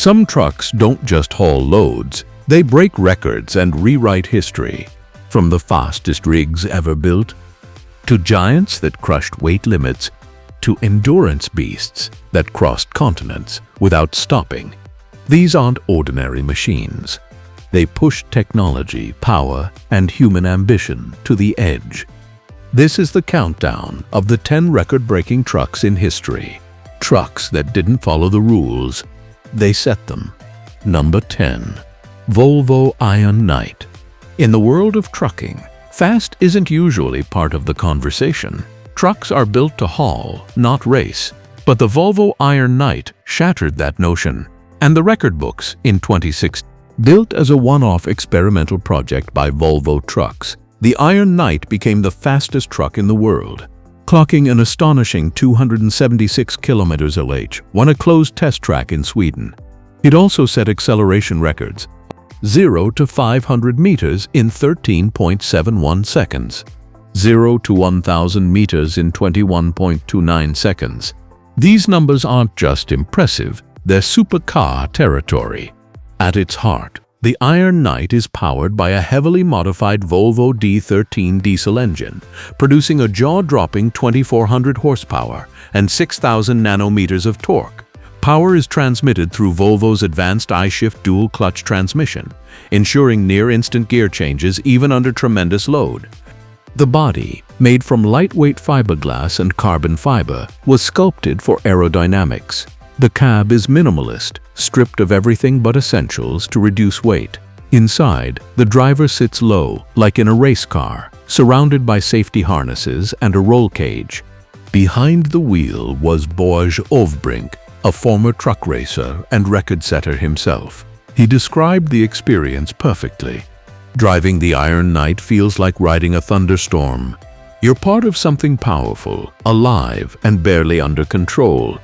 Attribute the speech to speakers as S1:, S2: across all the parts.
S1: Some trucks don't just haul loads, they break records and rewrite history. From the fastest rigs ever built, to giants that crushed weight limits, to endurance beasts that crossed continents without stopping. These aren't ordinary machines. They push technology, power, and human ambition to the edge. This is the countdown of the 10 record-breaking trucks in history. Trucks that didn't follow the rules, they set them. Number 10. Volvo Iron Knight. In the world of trucking, fast isn't usually part of the conversation. Trucks are built to haul, not race. But the Volvo Iron Knight shattered that notion. And the record books in 2016. Built as a one-off experimental project by Volvo Trucks, the Iron Knight became the fastest truck in the world, clocking an astonishing 276 km/h on a closed test track in Sweden. It also set acceleration records, 0 to 500 meters in 13.71 seconds, 0 to 1,000 meters in 21.29 seconds. These numbers aren't just impressive, they're supercar territory. At its heart, the Iron Knight is powered by a heavily modified Volvo D13 diesel engine, producing a jaw-dropping 2,400 horsepower and 6,000 nanometers of torque. Power is transmitted through Volvo's advanced I-Shift dual-clutch transmission, ensuring near-instant gear changes even under tremendous load. The body, made from lightweight fiberglass and carbon fiber, was sculpted for aerodynamics. The cab is minimalist, stripped of everything but essentials to reduce weight. Inside, the driver sits low, like in a race car, surrounded by safety harnesses and a roll cage. Behind the wheel was Borge Ovbrink, a former truck racer and record setter himself. He described the experience perfectly. Driving the Iron Knight feels like riding a thunderstorm. You're part of something powerful, alive, and barely under control.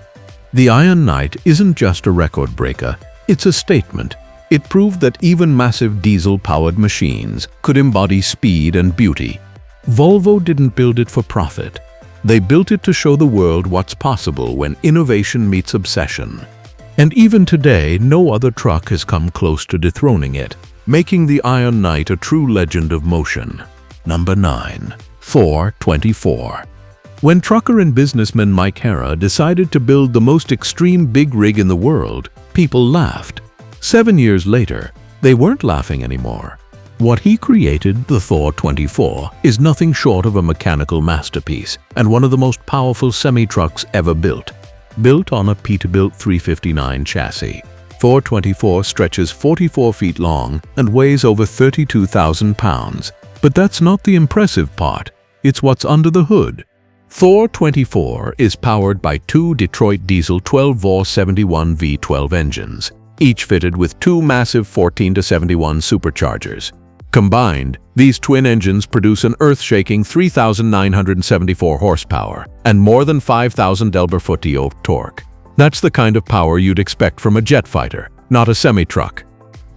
S1: The Iron Knight isn't just a record breaker, it's a statement. It proved that even massive diesel-powered machines could embody speed and beauty. Volvo didn't build it for profit. They built it to show the world what's possible when innovation meets obsession. And even today, no other truck has come close to dethroning it, making the Iron Knight a true legend of motion. Number 9. Thor 24. When trucker and businessman Mike Hara decided to build the most extreme big rig in the world, people laughed. 7 years later, they weren't laughing anymore. What he created, the Thor 24, is nothing short of a mechanical masterpiece and one of the most powerful semi-trucks ever built. Built on a Peterbilt 359 chassis, Thor 24 stretches 44 feet long and weighs over 32,000 pounds. But that's not the impressive part, it's what's under the hood. Thor 24 is powered by two Detroit diesel 12-Vor-71 V12 engines, each fitted with two massive 14-71 superchargers. Combined, these twin engines produce an earth-shaking 3,974 horsepower and more than 5,000 lb-ft of torque. That's the kind of power you'd expect from a jet fighter, not a semi-truck.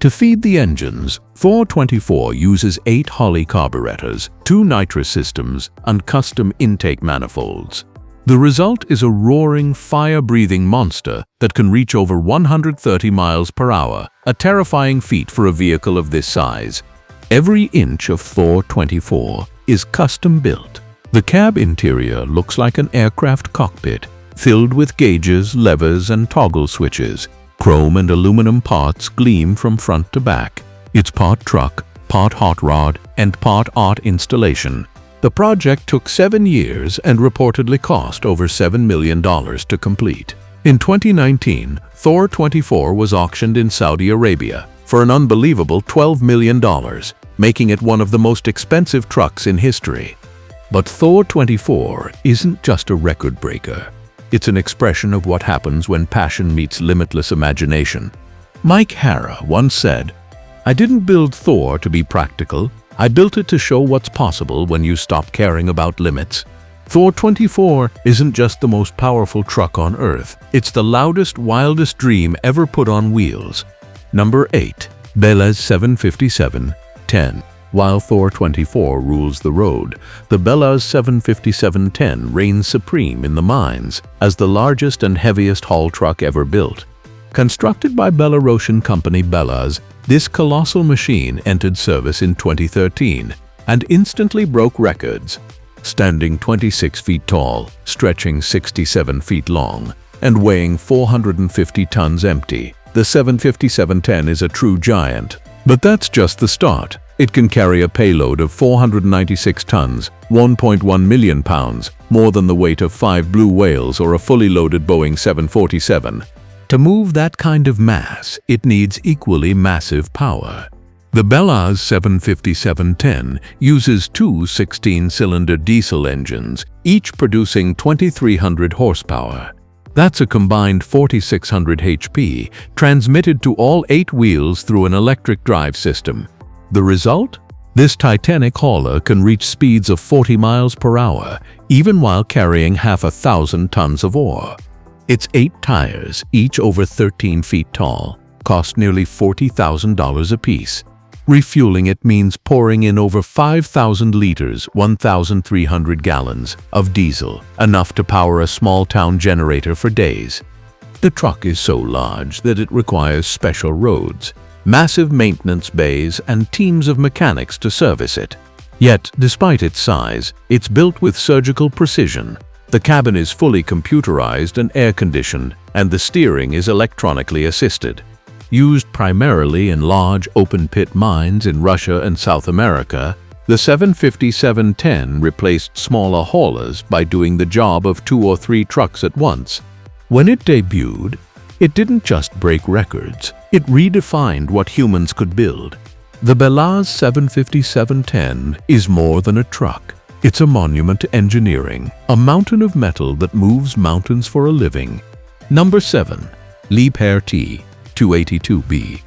S1: To feed the engines, Thor 24 uses 8 Holley carburetors, 2 nitrous systems, and custom intake manifolds. The result is a roaring, fire-breathing monster that can reach over 130 miles per hour, a terrifying feat for a vehicle of this size. Every inch of Thor 24 is custom-built. The cab interior looks like an aircraft cockpit, filled with gauges, levers, and toggle switches. Chrome and aluminum parts gleam from front to back. It's part truck, part hot rod, and part art installation. The project took 7 years and reportedly cost over $7 million to complete. In 2019, Thor 24 was auctioned in Saudi Arabia for an unbelievable $12 million, making it one of the most expensive trucks in history. But Thor 24 isn't just a record breaker. It's an expression of what happens when passion meets limitless imagination. Mike Hara once said, "I didn't build Thor to be practical. I built it to show what's possible when you stop caring about limits." Thor 24 isn't just the most powerful truck on Earth. It's the loudest, wildest dream ever put on wheels. Number 8. Belaz 757-10. While Thor 24 rules the road, the Belaz 757-10 reigns supreme in the mines as the largest and heaviest haul truck ever built. Constructed by Belarusian company Belaz, this colossal machine entered service in 2013 and instantly broke records. Standing 26 feet tall, stretching 67 feet long, and weighing 450 tons empty, the 75710 is a true giant. But that's just the start. It can carry a payload of 496 tons, 1.1 million pounds, more than the weight of 5 blue whales or a fully loaded Boeing 747. To move that kind of mass, it needs equally massive power. The Belaz 75710 uses two 16-cylinder diesel engines, each producing 2,300 horsepower. That's a combined 4,600 HP, transmitted to all 8 wheels through an electric drive system. The result? This titanic hauler can reach speeds of 40 miles per hour, even while carrying half a thousand tons of ore. Its 8 tires, each over 13 feet tall, cost nearly $40,000 apiece. Refueling it means pouring in over 5,000 liters, 1,300 gallons, of diesel, enough to power a small-town generator for days. The truck is so large that it requires special roads, massive maintenance bays, and teams of mechanics to service it. Yet, despite its size, it's built with surgical precision. The cabin is fully computerized and air-conditioned, and the steering is electronically assisted. Used primarily in large open-pit mines in Russia and South America, the 75710 replaced smaller haulers by doing the job of 2 or 3 trucks at once. When it debuted, it didn't just break records, it redefined what humans could build. The Belaz 75710 is more than a truck. It's a monument to engineering, a mountain of metal that moves mountains for a living. Number 7. Liebherr T 282B.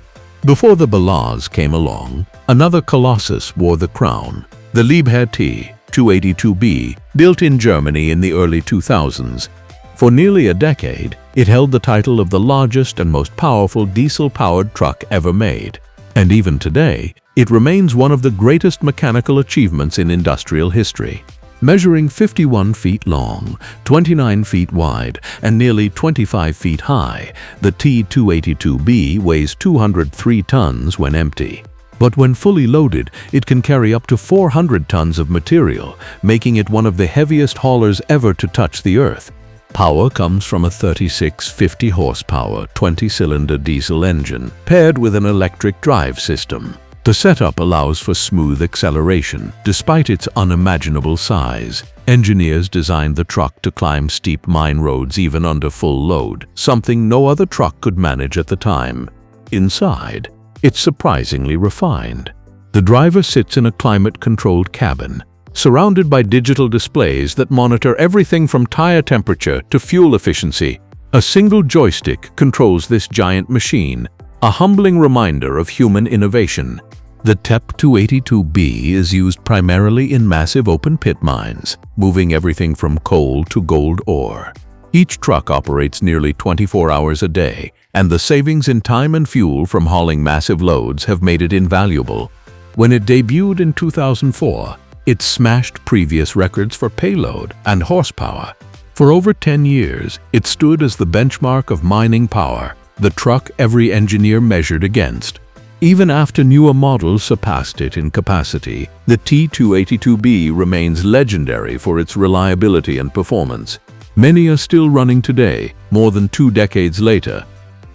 S1: Before the Belaz came along, another colossus wore the crown. The Liebherr T 282B, built in Germany in the early 2000s. For nearly a decade, it held the title of the largest and most powerful diesel-powered truck ever made. And even today, it remains one of the greatest mechanical achievements in industrial history. Measuring 51 feet long, 29 feet wide, and nearly 25 feet high, the T282B weighs 203 tons when empty. But when fully loaded, it can carry up to 400 tons of material, making it one of the heaviest haulers ever to touch the earth. Power comes from a 3650 horsepower, 20-cylinder diesel engine, paired with an electric drive system. The setup allows for smooth acceleration, despite its unimaginable size. Engineers designed the truck to climb steep mine roads even under full load, something no other truck could manage at the time. Inside, it's surprisingly refined. The driver sits in a climate-controlled cabin, surrounded by digital displays that monitor everything from tire temperature to fuel efficiency. A single joystick controls this giant machine, a humbling reminder of human innovation. The TEP282B is used primarily in massive open-pit mines, moving everything from coal to gold ore. Each truck operates nearly 24 hours a day, and the savings in time and fuel from hauling massive loads have made it invaluable. When it debuted in 2004, it smashed previous records for payload and horsepower. For over 10 years, it stood as the benchmark of mining power, the truck every engineer measured against. Even after newer models surpassed it in capacity, the T282B remains legendary for its reliability and performance. Many are still running today, more than 2 decades later.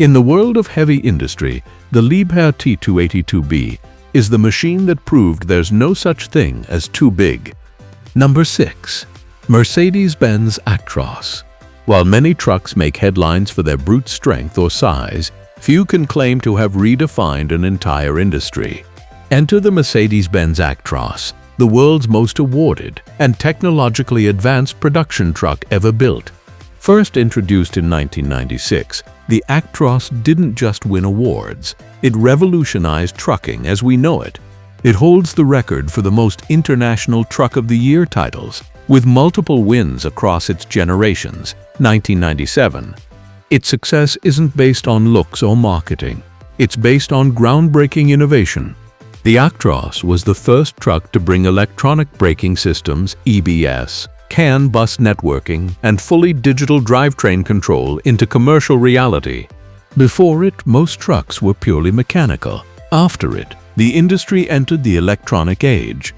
S1: In the world of heavy industry, the Liebherr T282B is the machine that proved there's no such thing as too big. Number 6. Mercedes-Benz Actros. While many trucks make headlines for their brute strength or size, few can claim to have redefined an entire industry. Enter the Mercedes-Benz Actros, the world's most awarded and technologically advanced production truck ever built. First introduced in 1996, the Actros didn't just win awards, it revolutionized trucking as we know it. It holds the record for the most international Truck of the Year titles, with multiple wins across its generations. 1997. Its success isn't based on looks or marketing. It's based on groundbreaking innovation. The Actros was the first truck to bring electronic braking systems, EBS, CAN bus networking, and fully digital drivetrain control into commercial reality. Before it, most trucks were purely mechanical. After it, the industry entered the electronic age.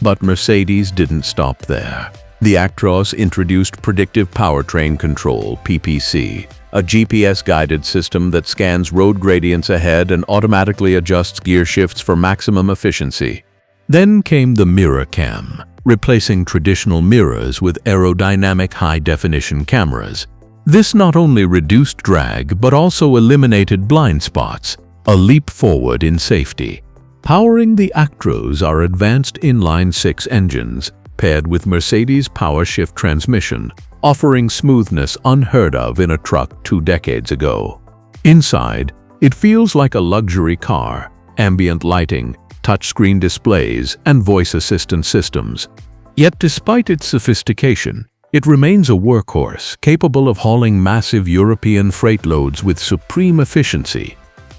S1: But Mercedes didn't stop there. The Actros introduced Predictive Powertrain Control, PPC, a GPS-guided system that scans road gradients ahead and automatically adjusts gear shifts for maximum efficiency. Then came the mirror cam, replacing traditional mirrors with aerodynamic high-definition cameras. This not only reduced drag but also eliminated blind spots, a leap forward in safety. Powering the Actros are advanced inline-six engines, paired with Mercedes PowerShift transmission, offering smoothness unheard of in a truck 2 decades ago. Inside, it feels like a luxury car, ambient lighting, touchscreen displays, and voice assistant systems. Yet despite its sophistication, it remains a workhorse capable of hauling massive European freight loads with supreme efficiency.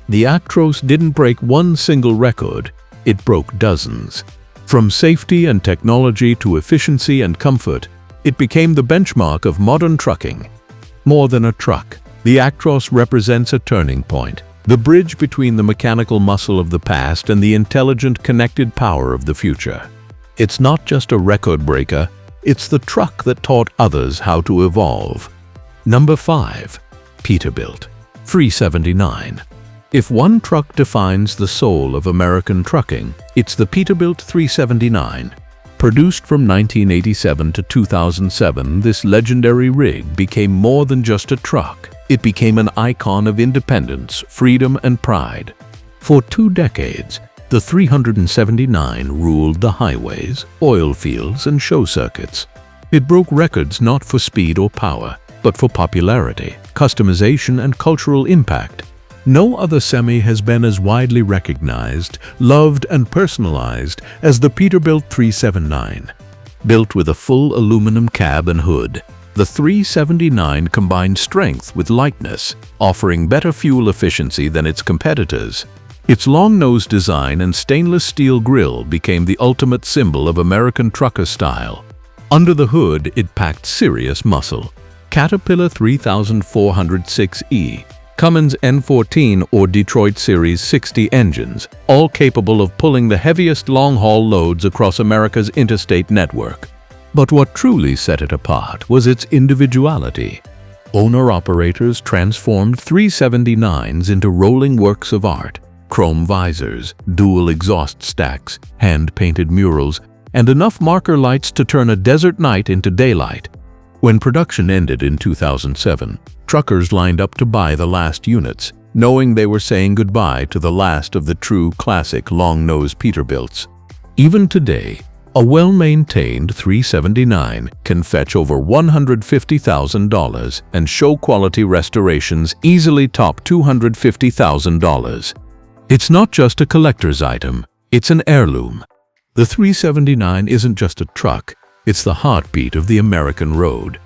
S1: The Actros didn't break one single record, it broke dozens. From safety and technology to efficiency and comfort, it became the benchmark of modern trucking. More than a truck, the Actros represents a turning point, the bridge between the mechanical muscle of the past and the intelligent, connected power of the future. It's not just a record breaker, it's the truck that taught others how to evolve. Number 5. Peterbilt 379. If one truck defines the soul of American trucking, it's the Peterbilt 379. Produced from 1987 to 2007, this legendary rig became more than just a truck. It became an icon of independence, freedom, and pride. For 2 decades, the 379 ruled the highways, oil fields, and show circuits. It broke records not for speed or power, but for popularity, customization, and cultural impact. No other semi has been as widely recognized, loved, and personalized as the Peterbilt 379. Built with a full aluminum cab and hood, the 379 combined strength with lightness, offering better fuel efficiency than its competitors. Its long-nosed design and stainless steel grille became the ultimate symbol of American trucker style. Under the hood, it packed serious muscle. Caterpillar 3406E, Cummins N14 or Detroit Series 60 engines, all capable of pulling the heaviest long-haul loads across America's interstate network. But what truly set it apart was its individuality. Owner-operators transformed 379s into rolling works of art. Chrome visors, dual exhaust stacks, hand-painted murals, and enough marker lights to turn a desert night into daylight. When production ended in 2007, truckers lined up to buy the last units, knowing they were saying goodbye to the last of the true classic long-nosed Peterbilts. Even today, a well-maintained 379 can fetch over $150,000, and show-quality restorations easily top $250,000. It's not just a collector's item, it's an heirloom. The 379 isn't just a truck, it's the heartbeat of the American road.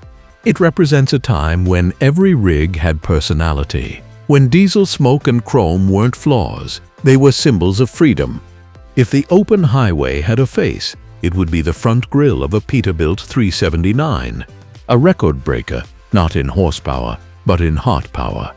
S1: It represents a time when every rig had personality. When diesel smoke and chrome weren't flaws, they were symbols of freedom. If the open highway had a face, it would be the front grille of a Peterbilt 379. A record breaker, not in horsepower, but in heart power.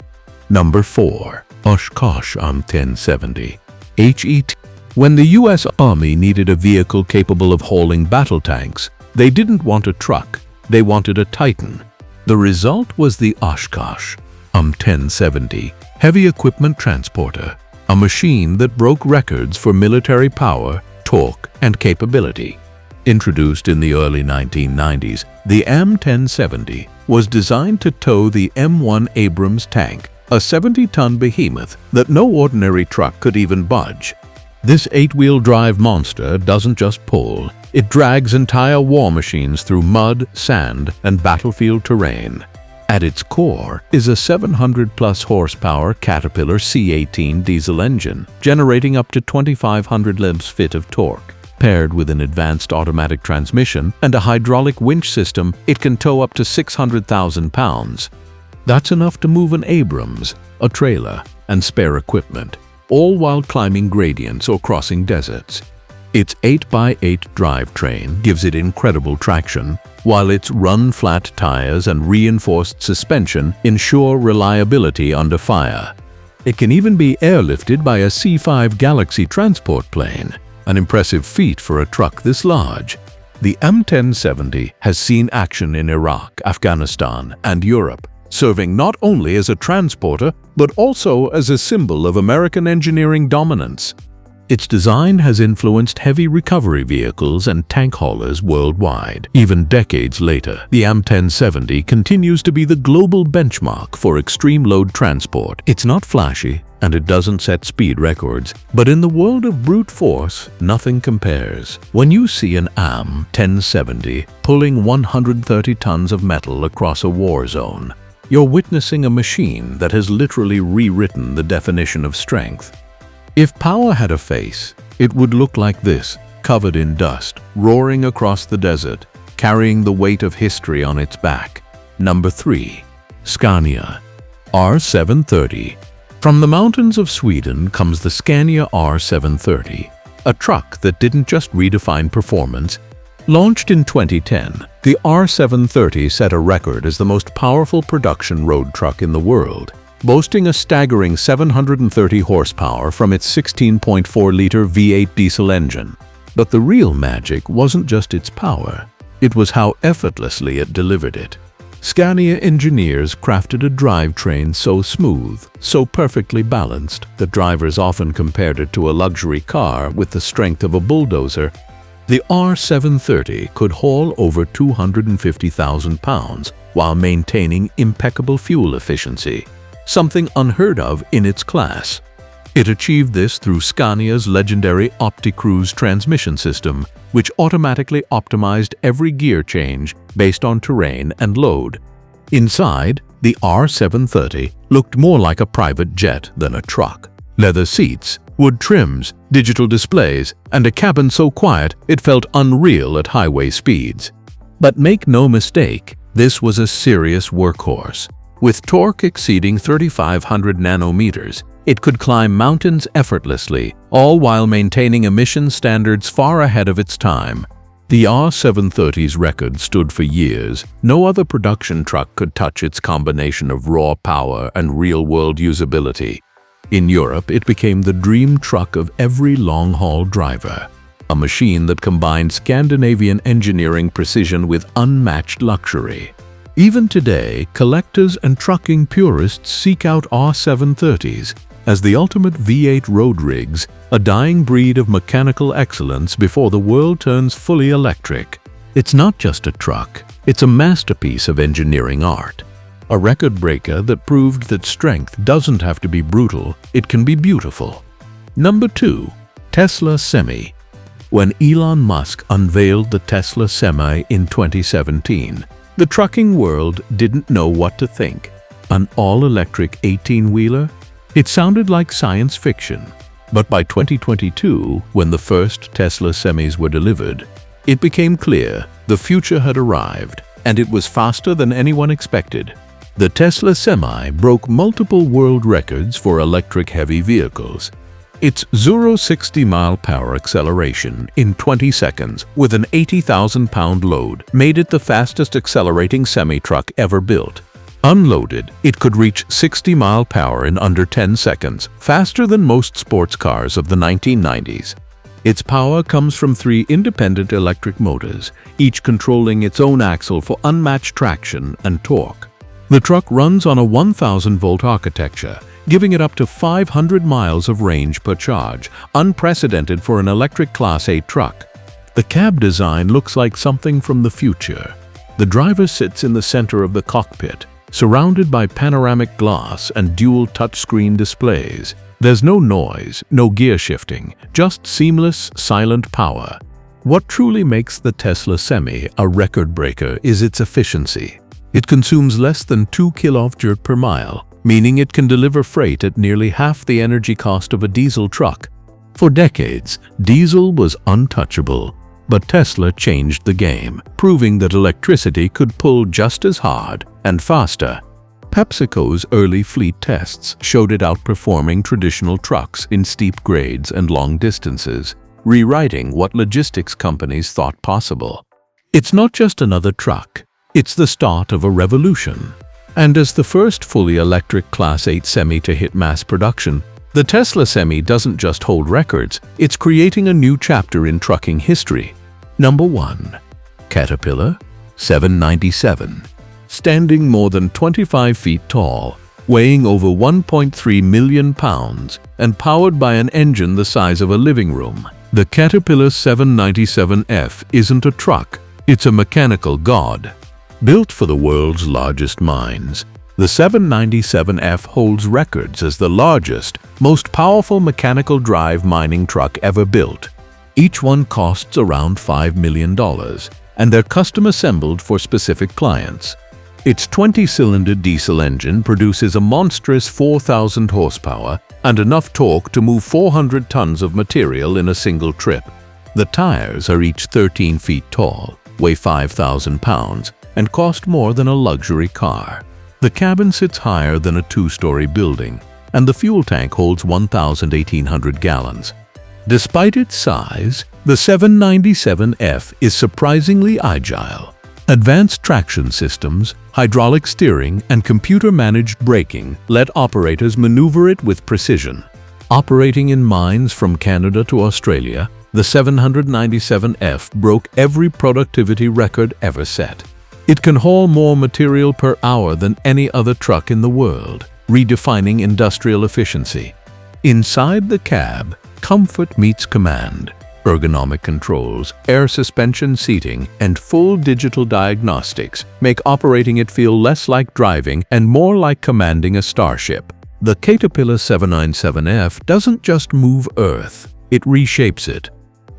S1: Number 4. Oshkosh M1070. HET. When the U.S. Army needed a vehicle capable of hauling battle tanks, they didn't want a truck, they wanted a titan. The result was the Oshkosh M1070, heavy equipment transporter, a machine that broke records for military power, torque, and capability. Introduced in the early 1990s, the M1070 was designed to tow the M1 Abrams tank, a 70-ton behemoth that no ordinary truck could even budge. This 8-wheel drive monster doesn't just pull, it drags entire war machines through mud, sand, and battlefield terrain. At its core is a 700-plus horsepower Caterpillar C18 diesel engine, generating up to 2,500 limbs-fit of torque. Paired with an advanced automatic transmission and a hydraulic winch system, it can tow up to 600,000 pounds. That's enough to move an Abrams, a trailer, and spare equipment, all while climbing gradients or crossing deserts. Its 8x8 drivetrain gives it incredible traction, while its run-flat tires and reinforced suspension ensure reliability under fire. It can even be airlifted by a C-5 Galaxy transport plane, an impressive feat for a truck this large. The M1070 has seen action in Iraq, Afghanistan, and Europe, serving not only as a transporter but also as a symbol of American engineering dominance. Its design has influenced heavy recovery vehicles and tank haulers worldwide. Even decades later, the M1070 continues to be the global benchmark for extreme load transport. It's not flashy, and it doesn't set speed records, but in the world of brute force, nothing compares. When you see an M1070 pulling 130 tons of metal across a war zone, you're witnessing a machine that has literally rewritten the definition of strength. If power had a face, it would look like this, covered in dust, roaring across the desert, carrying the weight of history on its back. Number 3. Scania R730. From the mountains of Sweden comes the Scania R730, a truck that didn't just redefine performance. Launched in 2010, the R730 set a record as the most powerful production road truck in the world, boasting a staggering 730 horsepower from its 16.4-liter V8 diesel engine. But the real magic wasn't just its power, it was how effortlessly it delivered it. Scania engineers crafted a drivetrain so smooth, so perfectly balanced, that drivers often compared it to a luxury car with the strength of a bulldozer. The R730 could haul over 250,000 pounds while maintaining impeccable fuel efficiency, something unheard of in its class. It achieved this through Scania's legendary OptiCruise transmission system, which automatically optimized every gear change based on terrain and load. Inside, the R730 looked more like a private jet than a truck. Leather seats, wood trims, digital displays, and a cabin so quiet it felt unreal at highway speeds. But make no mistake, this was a serious workhorse. With torque exceeding 3,500 nanometers, it could climb mountains effortlessly, all while maintaining emission standards far ahead of its time. The R730's record stood for years. No other production truck could touch its combination of raw power and real-world usability. In Europe, it became the dream truck of every long-haul driver, a machine that combined Scandinavian engineering precision with unmatched luxury. Even today, collectors and trucking purists seek out R730s as the ultimate V8 road rigs, a dying breed of mechanical excellence before the world turns fully electric. It's not just a truck, it's a masterpiece of engineering art. A record breaker that proved that strength doesn't have to be brutal, it can be beautiful. Number 2. Tesla Semi. When Elon Musk unveiled the Tesla Semi in 2017, the trucking world didn't know what to think. An all-electric 18-wheeler? It sounded like science fiction. But by 2022, when the first Tesla Semis were delivered, it became clear the future had arrived, and it was faster than anyone expected. The Tesla Semi broke multiple world records for electric heavy vehicles. Its 0-60-mile-per-hour acceleration in 20 seconds with an 80,000-pound load made it the fastest accelerating semi-truck ever built. Unloaded, it could reach 60 mph in under 10 seconds, faster than most sports cars of the 1990s. Its power comes from 3 independent electric motors, each controlling its own axle for unmatched traction and torque. The truck runs on a 1,000-volt architecture, giving it up to 500 miles of range per charge, unprecedented for an electric Class 8 truck. The cab design looks like something from the future. The driver sits in the center of the cockpit, surrounded by panoramic glass and dual touchscreen displays. There's no noise, no gear shifting, just seamless, silent power. What truly makes the Tesla Semi a record breaker is its efficiency. It consumes less than 2 kWh per mile, meaning it can deliver freight at nearly half the energy cost of a diesel truck. For decades, diesel was untouchable, but Tesla changed the game, proving that electricity could pull just as hard and faster. PepsiCo's early fleet tests showed it outperforming traditional trucks in steep grades and long distances, rewriting what logistics companies thought possible. It's not just another truck, it's the start of a revolution. And as the first fully electric Class 8 Semi to hit mass production, the Tesla Semi doesn't just hold records, it's creating a new chapter in trucking history. Number 1. Caterpillar 797. Standing more than 25 feet tall, weighing over 1.3 million pounds, and powered by an engine the size of a living room, the Caterpillar 797F isn't a truck, it's a mechanical god. Built for the world's largest mines, the 797F holds records as the largest, most powerful mechanical drive mining truck ever built. Each one costs around $5 million, and they're custom-assembled for specific clients. Its 20-cylinder diesel engine produces a monstrous 4,000 horsepower and enough torque to move 400 tons of material in a single trip. The tires are each 13 feet tall, weigh 5,000 pounds, and cost more than a luxury car. The cabin sits higher than a two-story building, and the fuel tank holds 1,800 gallons. Despite its size, the 797F is surprisingly agile. Advanced traction systems, hydraulic steering, and computer-managed braking let operators maneuver it with precision. Operating in mines from Canada to Australia, the 797F broke every productivity record ever set. It can haul more material per hour than any other truck in the world, redefining industrial efficiency. Inside the cab, comfort meets command. Ergonomic controls, air suspension seating, and full digital diagnostics make operating it feel less like driving and more like commanding a starship. The Caterpillar 797F doesn't just move Earth, it reshapes it.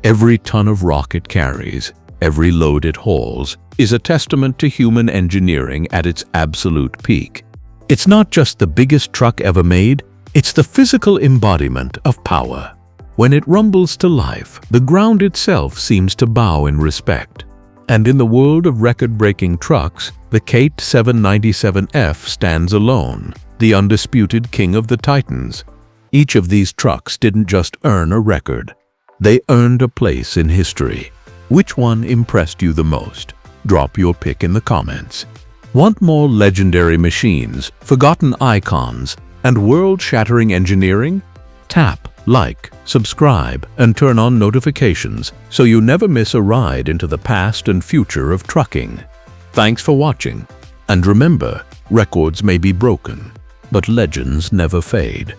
S1: Every ton of rock it carries, every load it hauls, is a testament to human engineering at its absolute peak. It's not just the biggest truck ever made, it's the physical embodiment of power. When it rumbles to life, the ground itself seems to bow in respect. And in the world of record-breaking trucks, the Cat 797F stands alone, the undisputed king of the Titans. Each of these trucks didn't just earn a record, they earned a place in history. Which one impressed you the most? Drop your pick in the comments. Want more legendary machines, forgotten icons, and world-shattering engineering? Tap like, subscribe, and turn on notifications so you never miss a ride into the past and future of trucking. Thanks for watching, and remember, records may be broken, but legends never fade.